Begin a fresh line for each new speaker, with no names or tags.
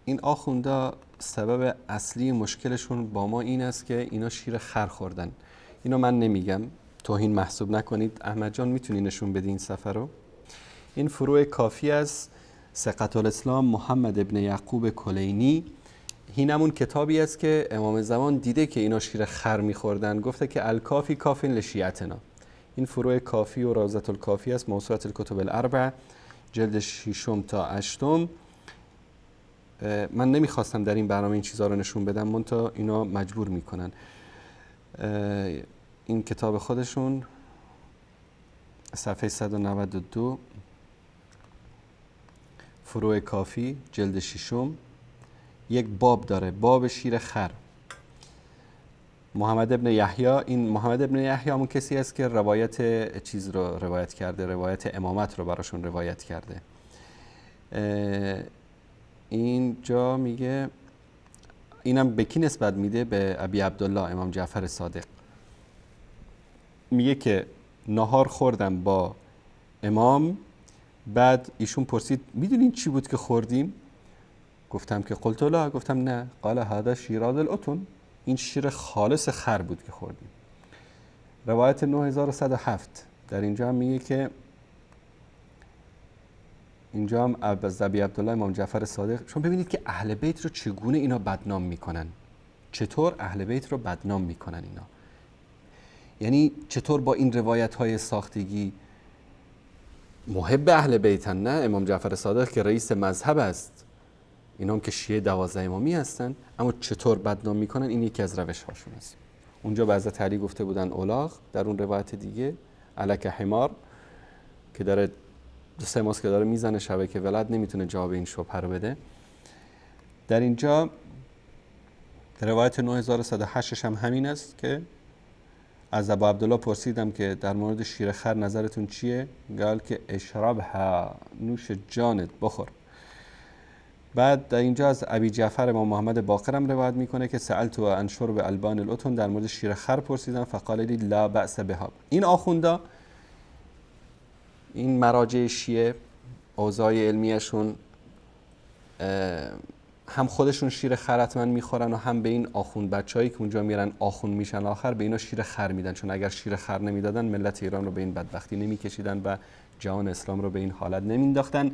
این آخوندا سبب اصلی مشکلشون با ما این است که اینا شیر خر خوردن. اینو من نمیگم، توهین محسوب نکنید. احمد جان میتونی نشون بدی این صفحه رو؟ این فروع کافی از ثقة الاسلام محمد ابن یعقوب کلینی. این همون کتابی است که امام زمان دیده که اینا شیر خر میخوردن، گفته که الکافی کافین لشیعتنا. این فروع کافی و روضة الکافی است، موسوعة الکتب الاربع، جلد 6 تا 8. من نمیخواستم در این برنامه این چیزها رو نشون بدم، منتها اینا مجبور میکنن. این کتاب خودشون صفحه 192 فروع کافی جلد 6 یک باب داره، باب شیر خر. محمد ابن یحیی، این محمد ابن یحیی همون کسی است که روایت چیز رو روایت کرده، روایت امامت رو براشون روایت کرده. اینجا میگه، اینم به کی نسبت میده؟ به ابی عبدالله امام جعفر صادق. میگه که نهار خوردم با امام، بعد ایشون پرسید میدونین چی بود که خوردیم؟ گفتم که قلت لا، گفتم نه. قال هذا شیراد الاتون، این شیر خالص خر بود که خوردیم. روایت 9107 در اینجا هم میگه که اینجا هم از ابی عبدالله امام جعفر صادق. شما ببینید که اهل بیت رو چگونه اینا بدنام میکنن، چطور اهل بیت رو بدنام میکنن اینا، یعنی چطور با این روایت های ساختگی محب اهل بیتن. نه امام جعفر صادق که رئیس مذهب است، اینا هم که شیعه 12 امامی هستن، اما چطور بدنام میکنن، این یکی از روش هاشون است. اونجا به حضرت علی گفته بودن اولاغ، در اون روایت دیگه الک حمار، که داره 2-3 ماه که داره میزنه شبکه ولد، نمیتونه جواب این شبهه رو بده. در اینجا روایت 9108 هم همین است که از ابو عبدالله پرسیدم که در مورد شیر خر نظرتون چیه؟ قال که اشربها، نوش جانت بخور. بعد در اینجا از ابی جعفر امام محمد باقر هم روایت میکنه که سألت عن شرب البان الاتون، در مورد شیر خر پرسیدم فقال لی لا بأس بها. این آخوندا، این مراجع شیعه، اوضاع علمیشون هم خودشون شیر خر حتما میخورن و هم به این آخوند بچه‌هایی که اونجا میرن آخوند میشن آخر به اینا شیر خر میدن، چون اگر شیر خر نمیدادن ملت ایران رو به این بدبختی نمیکشیدن و جهان اسلام رو به این حالت نمینداختن.